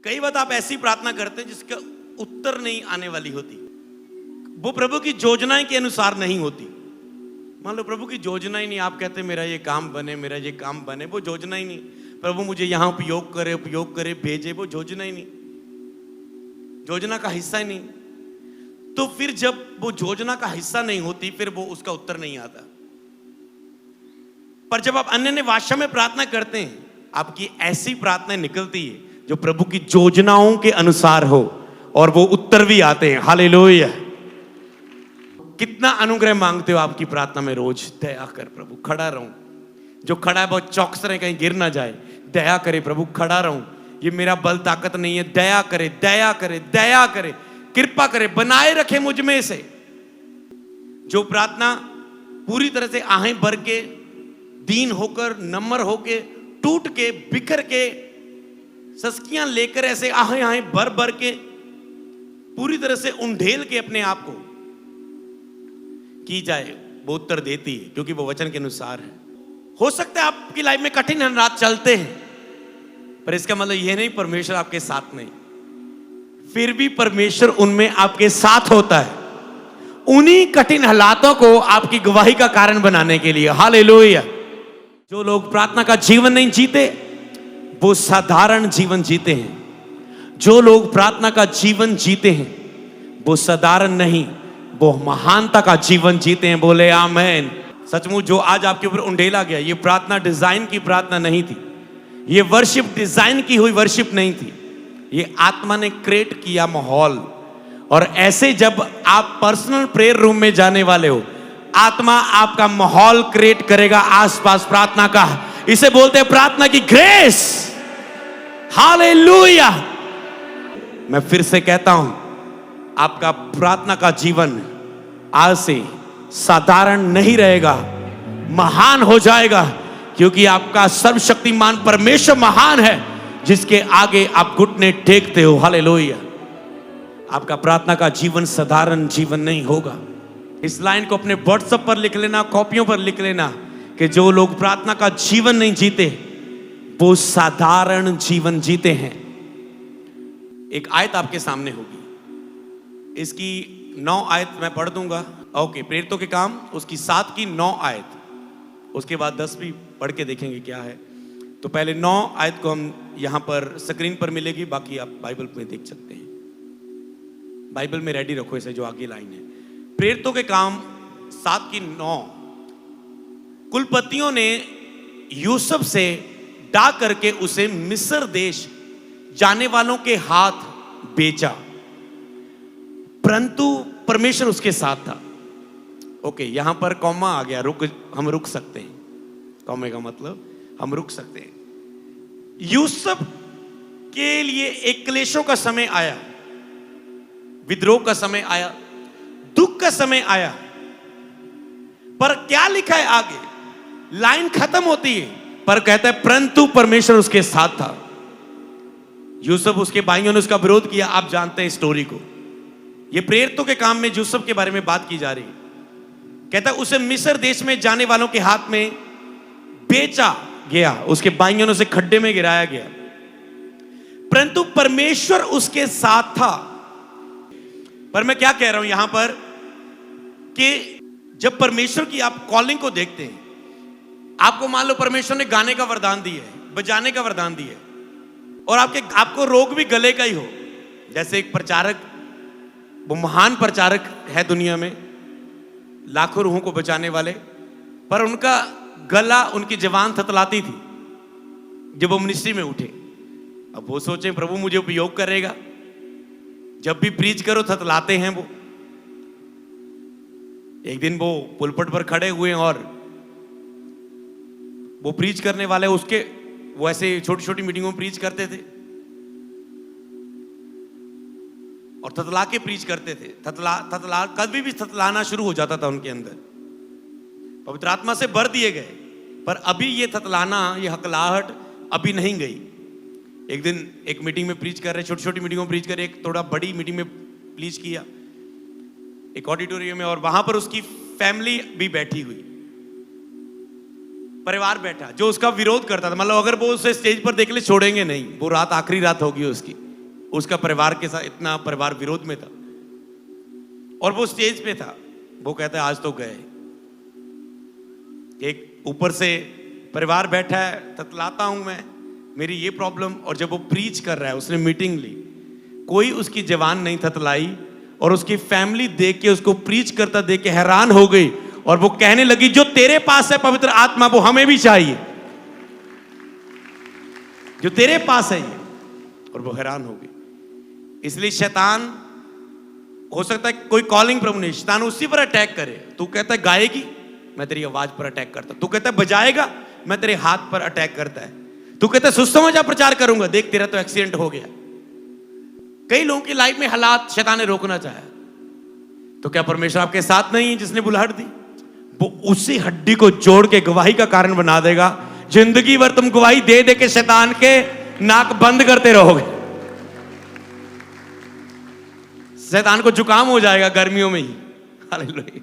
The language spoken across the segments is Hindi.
कई बार आप ऐसी प्रार्थना करते हैं जिसका उत्तर नहीं आने वाली होती, वो प्रभु की योजना के अनुसार नहीं होती। मान लो प्रभु की योजना ही नहीं, आप कहते मेरा ये काम बने, मेरा ये काम बने, वो योजना ही नहीं। प्रभु मुझे यहाँ उपयोग करे भेजे, वो योजना ही नहीं, योजना का हिस्सा ही नहीं। तो फिर जब वो योजना का हिस्सा नहीं होती, फिर वो उसका उत्तर नहीं आता। पर जब आप अन्य भाषा में प्रार्थना करते हैं, आपकी ऐसी प्रार्थनाएं निकलती है जो प्रभु की योजनाओं के अनुसार हो, और वो उत्तर भी आते हैं। हालेलुया। कितना अनुग्रह मांगते हो आपकी प्रार्थना में रोज? दया कर प्रभु, खड़ा रहूं। जो खड़ा है बहुत चौकस रहे, कहीं गिर ना जाए। दया करे प्रभु, खड़ा रहूं, ये मेरा बल ताकत नहीं है। दया करे, दया करे, दया करे, कृपा करे, बनाए रखे मुझ में से। जो प्रार्थना पूरी तरह से आहें भर के, दीन होकर, नम्र होके, टूट के, बिखर के, सस्कियां लेकर, ऐसे आहें आहें भर भर के, पूरी तरह से उंडेल के अपने आप को की जाए, वो उत्तर देती है, क्योंकि वो वचन के अनुसार है। हो सकता है आपकी लाइफ में कठिन हालात चलते हैं, पर इसका मतलब यह नहीं परमेश्वर आपके साथ नहीं। फिर भी परमेश्वर उनमें आपके साथ होता है, उन्हीं कठिन हालातों को आपकी गवाही का कारण बनाने के लिए। हालेलुया। जो लोग प्रार्थना का जीवन नहीं जीते, वो साधारण जीवन जीते हैं। जो लोग प्रार्थना का जीवन जीते हैं, वो साधारण नहीं, वो महानता का जीवन जीते हैं। बोले आमेन। सचमुच जो आज आपके ऊपर उंडेला गया, ये प्रार्थना डिजाइन की प्रार्थना नहीं थी, ये वर्शिप डिजाइन की हुई वर्शिप नहीं थी, ये आत्मा ने क्रिएट किया माहौल। और ऐसे जब आप पर्सनल प्रेयर रूम में जाने वाले हो, आत्मा आपका माहौल क्रिएट करेगा आसपास प्रार्थना का। इसे बोलते हैं प्रार्थना की ग्रेस। हालेलुया। मैं फिर से कहता हूं, आपका प्रार्थना का जीवन आज से साधारण नहीं रहेगा, महान हो जाएगा, क्योंकि आपका सर्वशक्तिमान परमेश्वर महान है, जिसके आगे आप घुटने टेकते हो। हालेलुया। आपका प्रार्थना का जीवन साधारण जीवन नहीं होगा। इस लाइन को अपने व्हाट्सएप पर लिख लेना, कॉपियों पर लिख लेना, कि जो लोग प्रार्थना का जीवन नहीं जीते, वो साधारण जीवन जीते हैं। एक आयत आपके सामने होगी, इसकी 9 आयत मैं पढ़ दूंगा। ओके, प्रेरितों के काम उसकी 7 की 9 आयत, उसके बाद 10 भी पढ़ के देखेंगे क्या है। तो पहले 9 आयत को हम यहां पर स्क्रीन पर मिलेगी, बाकी आप बाइबल में देख सकते हैं। बाइबल में रेडी रखो इसे, जो आगे लाइन है। प्रेरितों के काम 7 की 9। कुलपतियों ने यूसुफ से डा करके उसे मिस्र देश जाने वालों के हाथ बेचा, परंतु परमेश्वर उसके साथ था। ओके, यहां पर कॉमा आ गया, हम रुक सकते हैं। कॉमे का मतलब हम रुक सकते हैं। यूसुफ के लिए एक क्लेशों का समय आया, विद्रोह का समय आया, दुख का समय आया, पर क्या लिखा है आगे? लाइन खत्म होती है, पर कहता है परंतु परमेश्वर उसके साथ था। यूसुफ, उसके भाइयों ने उसका विरोध किया। आप जानते हैं स्टोरी को। ये प्रेरितों के काम में यूसुफ के बारे में बात की जा रही है। कहता है उसे मिस्र देश में जाने वालों के हाथ में बेचा गया, उसके भाइयों ने उसे खड्डे में गिराया गया, परंतु परमेश्वर उसके साथ था। पर मैं क्या कह रहा हूं यहां पर, कि जब परमेश्वर की आप कॉलिंग को देखते हैं, आपको मान लो परमेश्वर ने गाने का वरदान दिया है, बजाने का वरदान दिया है, और आपको रोग भी गले का ही हो। जैसे एक प्रचारक, वो महान प्रचारक है दुनिया में, लाखों रूहों को बचाने वाले, पर उनका गला, उनकी जबान थतलाती थी जब वो मिनिस्ट्री में उठे। अब वो सोचे प्रभु मुझे उपयोग करेगा, जब भी प्रीच करो थतलाते हैं वो। एक दिन वो पुलपट पर खड़े हुए और वो प्रीच करने वाले उसके, वो ऐसे छोटी छोटी मीटिंगों में प्रीच करते थे और थतला के प्रीच करते थे। थतला कभी भी थतलाना शुरू हो जाता था उनके अंदर। पवित्र आत्मा से भर दिए गए, पर अभी ये थतलाना, ये हकलाहट अभी नहीं गई। एक दिन एक मीटिंग में प्रीच कर रहे, छोटी छोटी मीटिंगों में प्रीच कर रहे, एक थोड़ा बड़ी मीटिंग में प्रीच किया एक ऑडिटोरियम में, और वहां पर उसकी फैमिली भी बैठी हुई, परिवार बैठा जो उसका विरोध करता था। मतलब अगर वो उसे स्टेज पर देख ले छोड़ेंगे नहीं, वो रात आखिरी रात होगी उसकी, उसका परिवार के साथ इतना परिवार विरोध में था और वो स्टेज पे था। वो कहता है आज तो गए। एक ऊपर से परिवार बैठा है, ततलाता हूं मैं, मेरी ये प्रॉब्लम। और जब वो प्रीच कर रहा है, उसने मीटिंग ली, कोई उसकी जवान नहीं थतलाई और उसकी फैमिली देख के उसको प्रीच करता देख के हैरान हो गई और वो कहने लगी जो तेरे पास है पवित्र आत्मा वो हमें भी चाहिए, जो तेरे पास है ये। और वो हैरान हो गई। इसलिए शैतान, हो सकता है कोई कॉलिंग प्रभु ने, शैतान उसी पर अटैक करे। तू कहता है गाएगी, मैं तेरी आवाज पर अटैक करता। तू कहता है बजाएगा, मैं तेरे हाथ पर अटैक करता है। तू कहता है सुसमाचार प्रचार करूंगा, देख तेरा तो एक्सीडेंट हो गया। कई लोगों की लाइफ में हालात शैतान ने रोकना चाहा, तो क्या परमेश्वर आपके साथ नहीं है जिसने बुलाहट दी? वो उसी हड्डी को जोड़ के गवाही का कारण बना देगा। जिंदगी भर तुम गवाही दे दे के शैतान के नाक बंद करते रहोगे। शैतान को जुकाम हो जाएगा गर्मियों में ही। हालेलुया।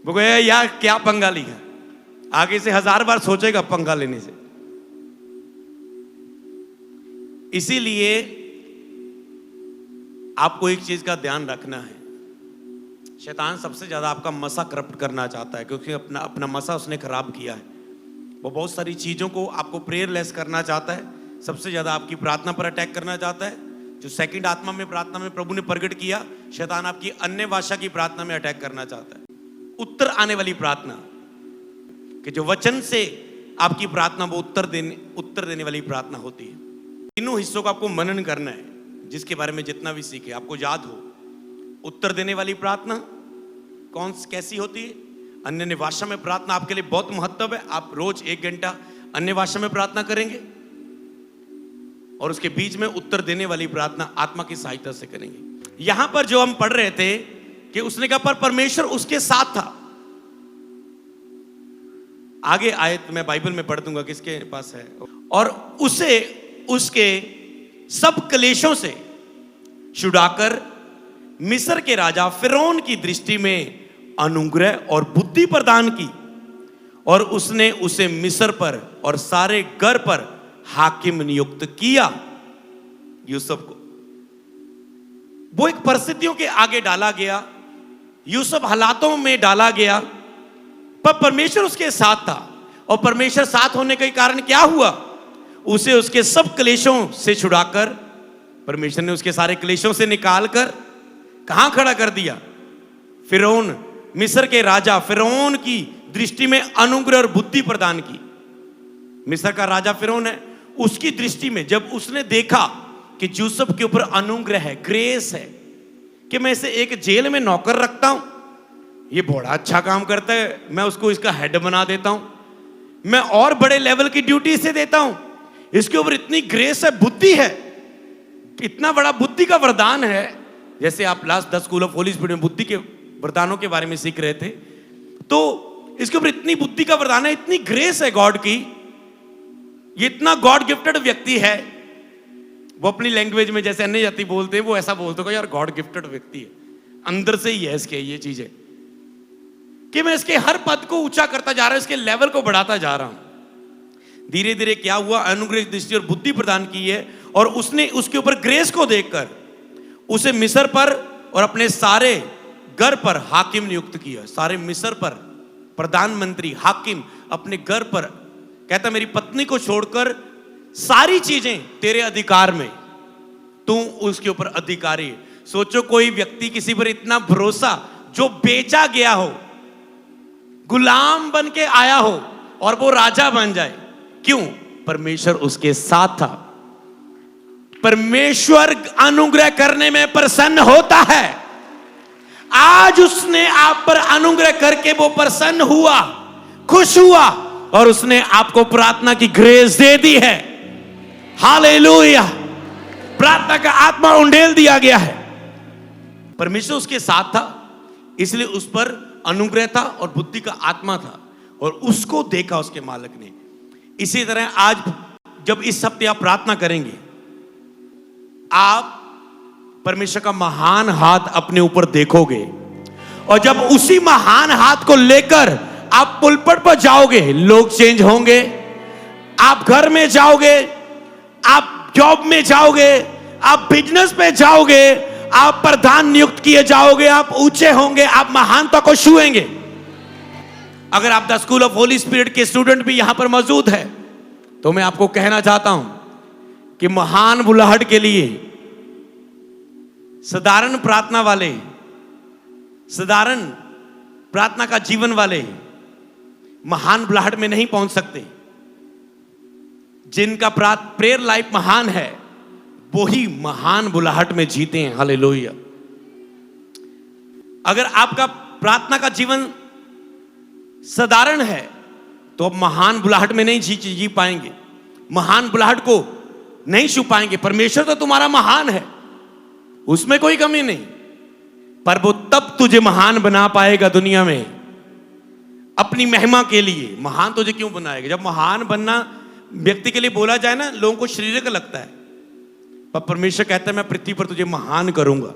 वो कहेगा यार क्या पंगा लिया, आगे से 1000 बार सोचेगा पंगा लेने से। इसीलिए आपको एक चीज का ध्यान रखना है, शैतान सबसे ज्यादा आपका मसा करप्ट करना चाहता है, क्योंकि अपना मसा उसने खराब किया है। वो बहुत सारी चीजों को आपको प्रेयरलेस करना चाहता है। सबसे ज्यादा आपकी प्रार्थना पर अटैक करना चाहता है। जो सेकंड आत्मा में प्रार्थना में प्रभु ने प्रकट किया, शैतान आपकी अन्य भाषा की प्रार्थना में अटैक करना चाहता है। उत्तर आने वाली प्रार्थना, कि जो वचन से आपकी प्रार्थना वो उत्तर देने वाली प्रार्थना होती है। तीनों हिस्सों को आपको मनन करना है, जिसके बारे में जितना भी सीखे आपको याद हो। उत्तर देने वाली प्रार्थना कैसी होती है? अन्य भाषा में प्रार्थना आपके लिए बहुत महत्व है। आप रोज 1 घंटा अन्य भाषा में प्रार्थना करेंगे और उसके बीच में उत्तर देने वाली प्रार्थना आत्मा की सहायता से करेंगे। यहां पर जो हम पढ़ रहे थे कि उसने कहा पर परमेश्वर उसके साथ था। आगे आयत मैं बाइबल में पढ़ दूंगा, किसके पास है। और उसे उसके सब क्लेशों से छुड़ाकर मिस्र के राजा फिरौन की दृष्टि में अनुग्रह और बुद्धि प्रदान की, और उसने उसे मिस्र पर और सारे घर पर हाकिम नियुक्त किया। यूसुफ को वो एक परिस्थितियों के आगे डाला गया, यूसुफ हालातों में डाला गया, पर परमेश्वर उसके साथ था। और परमेश्वर साथ होने के कारण क्या हुआ? उसे उसके सब क्लेशों से छुड़ाकर, परमेश्वर ने उसके सारे क्लेशों से निकालकर कहां खड़ा कर दिया? फिरौन, मिस्र के राजा फिरौन की दृष्टि में अनुग्रह और बुद्धि प्रदान की। मिस्र का राजा फिरौन है, उसकी दृष्टि में जब उसने देखा कि यूसुफ के ऊपर अनुग्रह है, ग्रेस है, कि मैं इसे एक जेल में नौकर रखता हूं, ये बड़ा अच्छा काम करता है, मैं उसको इसका हेड बना देता हूं, मैं और बड़े लेवल की ड्यूटी इसे देता हूं, इसके ऊपर इतनी ग्रेस है, बुद्धि है, इतना बड़ा बुद्धि का वरदान है। जैसे आप last 10 school of Holi spirit में बुद्धि के वरदानों के बारे में सीख रहे थे, तो इसके ऊपर इतनी बुद्धि का वरदान है, इतनी ग्रेस है गॉड की, ये इतना गॉड गिफ्टेड व्यक्ति है। वो अपनी लैंग्वेज में जैसे अन्य जाति बोलते हैं, वो ऐसा बोलते हो यार गॉड गिफ्टेड व्यक्ति है, अंदर से ही है इसके ये चीजें, कि मैं इसके हर पद को ऊंचा करता जा रहा हूं, इसके लेवल को बढ़ाता जा रहा हूं। धीरे धीरे क्या हुआ? अनुग्रह दृष्टि और बुद्धि प्रदान की है, और उसने उसके ऊपर ग्रेस को देखकर उसे मिस्र पर और अपने सारे घर पर हाकिम नियुक्त किया। सारे मिस्र पर प्रधानमंत्री, हाकिम, अपने घर पर। कहता मेरी पत्नी को छोड़कर सारी चीजें तेरे अधिकार में, तू उसके ऊपर अधिकारी है। सोचो कोई व्यक्ति किसी पर इतना भरोसा, जो बेचा गया हो, गुलाम बन के आया हो, और वो राजा बन जाए। क्यों? परमेश्वर उसके साथ था। परमेश्वर अनुग्रह करने में प्रसन्न होता है। आज उसने आप पर अनुग्रह करके वो प्रसन्न हुआ, खुश हुआ, और उसने आपको प्रार्थना की ग्रेस दे दी है। हालेलुया। प्रार्थना का आत्मा उंडेल दिया गया है। परमेश्वर उसके साथ था, इसलिए उस पर अनुग्रह था और बुद्धि का आत्मा था, और उसको देखा उसके मालिक ने। इसी तरह आज जब इस हफ्ते आप प्रार्थना करेंगे, आप परमेश्वर का महान हाथ अपने ऊपर देखोगे, और जब उसी महान हाथ को लेकर आप पुलपट पर जाओगे, लोग चेंज होंगे। आप घर में जाओगे, आप जॉब में जाओगे, आप बिजनेस पे जाओगे, आप प्रधान नियुक्त किए जाओगे, आप ऊंचे होंगे, आप महानता को छुएंगे। अगर आप the school of Holi spirit के स्टूडेंट भी यहां पर मौजूद है, तो मैं आपको कहना चाहता हूं कि महान बुलाहट के लिए साधारण प्रार्थना वाले, साधारण प्रार्थना का जीवन वाले महान बुलाहट में नहीं पहुंच सकते। जिनका प्रेयर लाइफ महान है, वो ही महान बुलाहट में जीते हैं। हालेलुया। अगर आपका प्रार्थना का जीवन साधारण है, तो आप महान बुलाहट में नहीं जी पाएंगे, महान बुलाहट को नहीं छू पाएंगे। परमेश्वर तो तुम्हारा महान है, उसमें कोई कमी नहीं, पर वो तब तुझे महान बना पाएगा दुनिया में अपनी महिमा के लिए। महान तुझे क्यों बनाएगा? जब महान बनना व्यक्ति के लिए बोला जाए ना, लोगों को शरीर का लगता है, पर परमेश्वर कहता है मैं पृथ्वी पर तुझे महान करूंगा,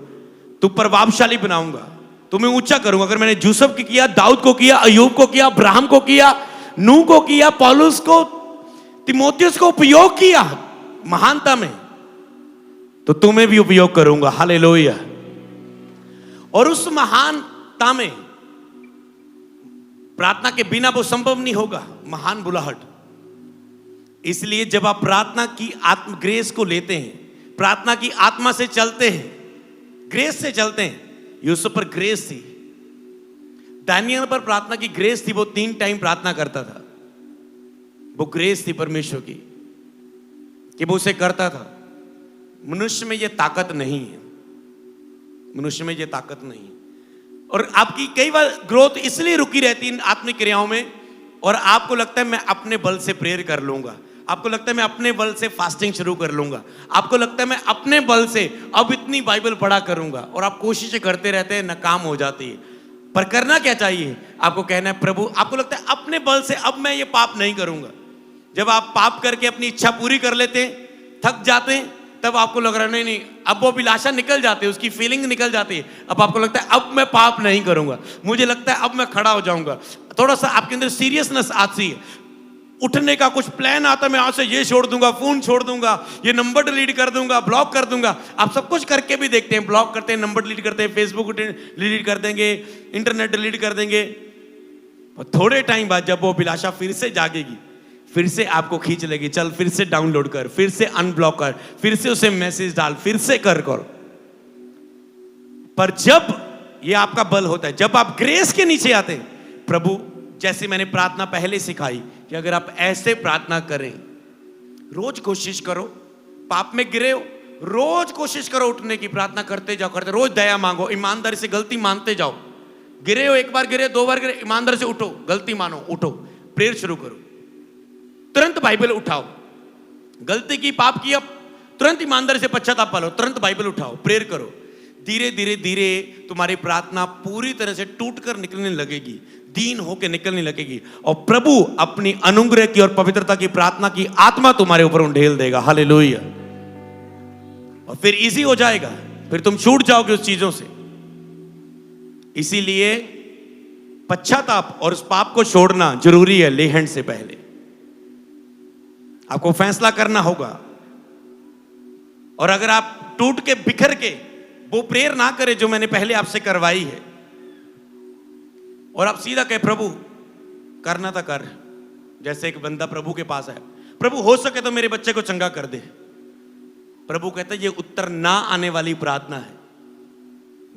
तू प्रभावशाली बनाऊंगा, तुम्हें ऊंचा करूंगा। अगर मैंने यूसुफ को किया, दाऊद को किया, अय्यूब को किया, अब्राहम को किया, नूह को किया, पौलुस को, तिमोथियस को उपयोग किया महानता में, तो तुम्हें भी उपयोग करूंगा। हालेलुया। और उस महानता में प्रार्थना के बिना वो संभव नहीं होगा, महान बुलाहट। इसलिए जब आप प्रार्थना की आत्म ग्रेस को लेते हैं, प्रार्थना की आत्मा से चलते हैं, ग्रेस से चलते हैं। यूसुफ पर ग्रेस थी, दानियल पर प्रार्थना की ग्रेस थी, वो 3 टाइम प्रार्थना करता था। वो ग्रेस थी परमेश्वर की कि वो उसे करता था। मनुष्य में ये ताकत नहीं है, मनुष्य में ये ताकत नहीं है। और आपकी कई बार ग्रोथ इसलिए रुकी रहती है आत्मिक क्रियाओं में, और आपको लगता है मैं अपने बल से प्रेयर कर लूंगा, आपको लगता है मैं अपने बल से फास्टिंग शुरू कर लूंगा, आपको लगता है मैं अपने बल से अब इतनी बाइबल पढ़ा करूंगा, और आप कोशिशें करते रहते हैं, नाकाम हो जाती है। पर करना क्या चाहिए? आपको कहना है प्रभु, आपको लगता है अपने बल से अब मैं ये पाप नहीं करूंगा। जब आप पाप करके अपनी इच्छा पूरी कर लेते हैं, थक जाते हैं, तब आपको लग रहा है नहीं, अब वो अभिलाषा निकल जाती है, उसकी फीलिंग निकल जाती है। अब आपको लगता है अब मैं पाप नहीं करूंगा, मुझे लगता है अब मैं खड़ा हो जाऊंगा। थोड़ा सा आपके अंदर सीरियसनेस आती है, उठने का कुछ प्लान आता है, मैं आज से ये छोड़ दूंगा, फोन छोड़ दूंगा, ये नंबर डिलीट कर दूंगा, ब्लॉक कर दूंगा। आप सब कुछ करके भी देखते हैं, ब्लॉक करते हैं, नंबर डिलीट करते हैं, फेसबुक डिलीट कर देंगे, इंटरनेट डिलीट कर देंगे। और थोड़े टाइम बाद जब वो अभिलाषा फिर से जागेगी, फिर से आपको खींच लेगी, चल फिर से डाउनलोड कर, फिर से अनब्लॉक कर, फिर से उसे मैसेज डाल, फिर से कर। पर जब ये आपका बल होता है, जब आप ग्रेस के नीचे आते हैं, प्रभु जैसे मैंने प्रार्थना पहले सिखाई कि अगर आप ऐसे प्रार्थना करें, रोज कोशिश करो, पाप में गिरे हो, रोज कोशिश करो उठने की, प्रार्थना करते जाओ, करते, रोज दया मांगो, ईमानदारी से गलती मानते जाओ। गिरे हो, एक बार गिरे, 2 बार गिरे, ईमानदारी से उठो, गलती मानो, उठो, प्रेयर शुरू करो, तुरंत बाइबल उठाओ। गलती की, पाप की, अब तुरंत ईमानदारी से पश्चाताप पालो, तुरंत बाइबल उठाओ, प्रेयर करो। धीरे धीरे धीरे तुम्हारी प्रार्थना पूरी तरह से टूटकर निकलने लगेगी, दीन होकर निकलने लगेगी, और प्रभु अपनी अनुग्रह की और पवित्रता की प्रार्थना की आत्मा तुम्हारे ऊपर उंडेल देगा। हालेलुया। और फिर इजी हो जाएगा, फिर तुम छूट जाओगे उस चीजों से। इसीलिए पश्चाताप और उस पाप को छोड़ना जरूरी है। लेहन से पहले आपको फैसला करना होगा, और अगर आप टूट के बिखर के वो प्रेयर ना करें जो मैंने पहले आपसे करवाई है, और आप सीधा कहे प्रभु करना था कर। जैसे एक बंदा प्रभु के पास है, प्रभु हो सके तो मेरे बच्चे को चंगा कर दे। प्रभु कहता है ये उत्तर ना आने वाली प्रार्थना है,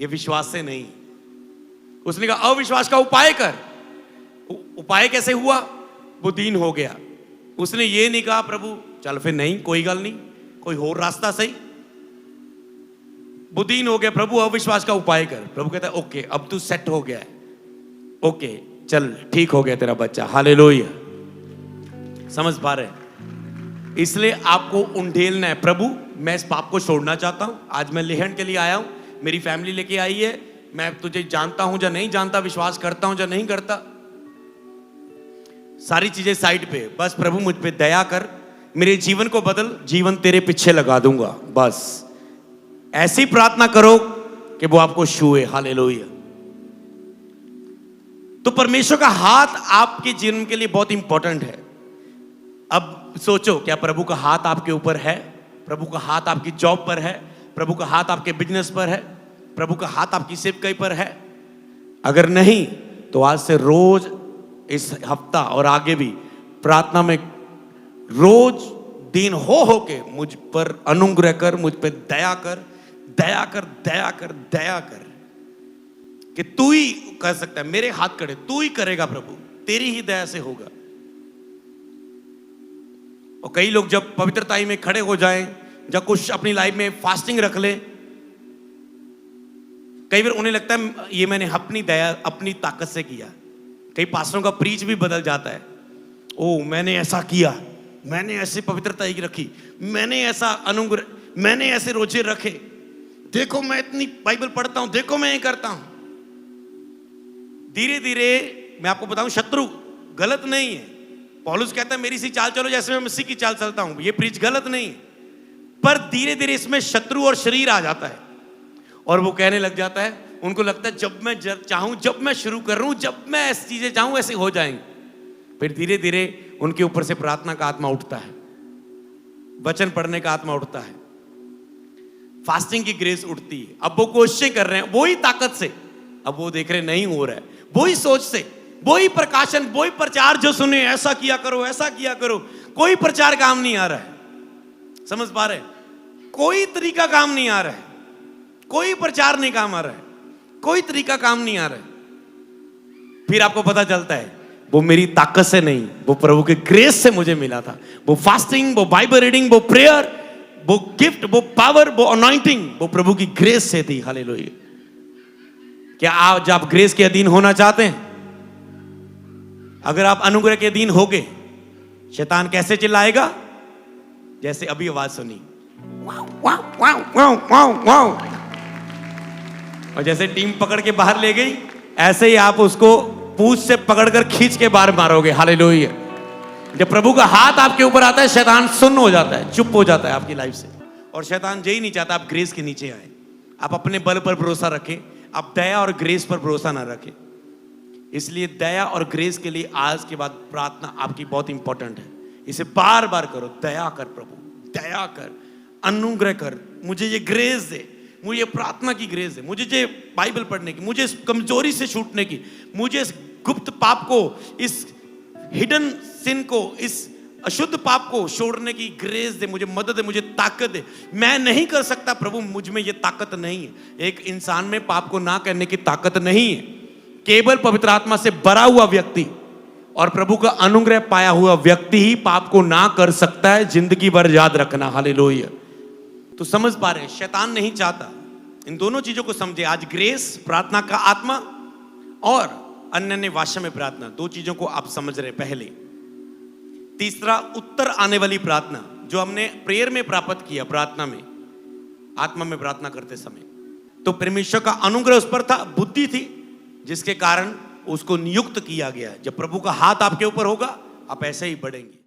ये विश्वास से नहीं। उसने कहा अविश्वास का उपाय कर। उपाय कैसे हुआ? वो दीन हो गया। उसने ये नहीं कहा प्रभु चल फिर नहीं, कोई गल नहीं, कोई और रास्ता सही। वो दीन हो गया, प्रभु अविश्वास का उपाय कर। प्रभु कहता है ओके, अब तू सेट हो गया है, ओके चल ठीक हो गया तेरा बच्चा। हालेलुया। समझ पा रहे? इसलिए आपको उंडेलना है, प्रभु मैं इस पाप को छोड़ना चाहता हूं, आज मैं लेहन के लिए आया हूं, मेरी फैमिली लेके आई है, मैं तुझे जानता हूं या नहीं जानता, विश्वास करता हूं या नहीं करता, सारी चीजें साइड पे, बस प्रभु मुझ पे दया कर, मेरे जीवन को बदल, जीवन तेरे पीछे लगा दूंगा। बस ऐसी प्रार्थना करो कि वो आपको छुए। हालेलुया। तो परमेश्वर का हाथ आपके जीवन के लिए बहुत इंपॉर्टेंट है। अब सोचो क्या प्रभु का हाथ आपके ऊपर है? प्रभु का हाथ आपकी जॉब पर है, प्रभु का हाथ आपके बिजनेस पर है, प्रभु का हाथ आपकी सेवकाई पर है? अगर नहीं तो आज से रोज, इस हफ्ता और आगे भी प्रार्थना में रोज दिन हो के मुझ पर अनुग्रह कर, मुझ पर दया कर, दया कर, दया कर, दया कर, कि तू ही कर सकता है, मेरे हाथ खड़े, तू ही करेगा प्रभु, तेरी ही दया से होगा। और कई लोग जब पवित्रता में खड़े हो जाएं, जब कुछ अपनी लाइफ में फास्टिंग रख ले, कई बार उन्हें लगता है ये मैंने अपनी दया, अपनी ताकत से किया। कई पास्टरों का प्रीच भी बदल जाता है, ओ मैंने ऐसा किया, मैंने ऐसी पवित्रता की रखी, मैंने ऐसा अनुग्रह, मैंने ऐसे रोजे रखे, देखो मैं इतनी बाइबल पढ़ता हूं, देखो मैं ये करता हूं। धीरे धीरे मैं आपको बताऊं, शत्रु गलत नहीं है। पौलुस कहता है मेरी सी चाल चलो जैसे मैं मसीह की चाल चलता हूं, ये प्रीच गलत नहीं है। पर धीरे धीरे इसमें शत्रु और शरीर आ जाता है और वो कहने लग जाता है, उनको लगता है जब मैं चाहूं, जब मैं शुरू कर रहा हूं, जब मैं ऐसी चीजें चाहूं ऐसे हो जाएंगे। फिर धीरे धीरे उनके ऊपर से प्रार्थना का आत्मा उठता है, वचन पढ़ने का आत्मा उठता है, फास्टिंग की ग्रेस उठती है। अब वो कोशिशें कर रहे हैं वही ताकत से, अब वो देख रहे नहीं हो रहा है, वही सोच से, वही प्रकाशन, वही प्रचार जो सुने, ऐसा किया करो, ऐसा किया करो, कोई प्रचार काम नहीं आ रहा है। समझ पा रहे? कोई तरीका काम नहीं आ रहा है, कोई प्रचार नहीं काम आ रहा है, कोई तरीका काम नहीं आ रहा है। फिर आपको पता चलता है वो मेरी ताकत से नहीं, वो प्रभु के ग्रेस से मुझे मिला था। वो फास्टिंग, वो बाइबल रीडिंग, वो प्रेयर, वो गिफ्ट, वो पावर, वो अनॉइंटिंग, वो प्रभु की ग्रेस से थी। हालेलुया। क्या आज आप ग्रेस के अधीन होना चाहते हैं? अगर आप अनुग्रह के अधीन होगे, शैतान कैसे चिल्लाएगा? जैसे अभी आवाज सुनी, वाव वाव वाव वाव वाव वाव, और जैसे टीम पकड़ के बाहर ले गई, ऐसे ही आप उसको पूंछ से पकड़कर खींच के बाहर मारोगे। हालेलुया। जब प्रभु का हाथ आपके ऊपर आता है, शैतान सुन्न हो जाता है, चुप हो जाता है आपकी लाइफ से। और शैतान यही नहीं चाहता आप ग्रेस के नीचे आए, आप अपने बल पर भरोसा रखें, आप दया और ग्रेस पर भरोसा ना रखें। इसलिए दया और ग्रेस के लिए आज के बाद प्रार्थना आपकी बहुत इंपॉर्टेंट है। इसे बार बार करो, दया कर प्रभु, दया कर, अनुग्रह कर, मुझे ये ग्रेस दे, मुझे प्रार्थना की ग्रेस है, मुझे ये बाइबल पढ़ने की, मुझे इस कमजोरी से छूटने की, मुझे इस गुप्त पाप को, इस हिडन सिन को, इस अशुद्ध पाप को छोड़ने की ग्रेस दे, मुझे मदद दे, मुझे ताकत दे। मैं नहीं कर सकता प्रभु, मुझ में ये ताकत नहीं है। एक इंसान में पाप को ना करने की ताकत नहीं है। केवल पवित्र आत्मा से भरा हुआ व्यक्ति और प्रभु का अनुग्रह पाया हुआ व्यक्ति ही पाप को ना कर सकता है, जिंदगी भर याद रखना। हालेलुया। तो समझ पा रहे हैं, शैतान नहीं चाहता। इन दोनों चीजों को समझे आज, ग्रेस, प्रार्थना का आत्मा और अन्य भाषा में प्रार्थना, दो चीजों को आप समझ रहे। पहले तीसरा, उत्तर आने वाली प्रार्थना जो हमने प्रेयर में प्राप्त किया, प्रार्थना में, आत्मा में प्रार्थना करते समय, तो परमेश्वर का अनुग्रह उस पर था, बुद्धि थी, जिसके कारण उसको नियुक्त किया गया। जब प्रभु का हाथ आपके ऊपर होगा, आप ऐसे ही बढ़ेंगे।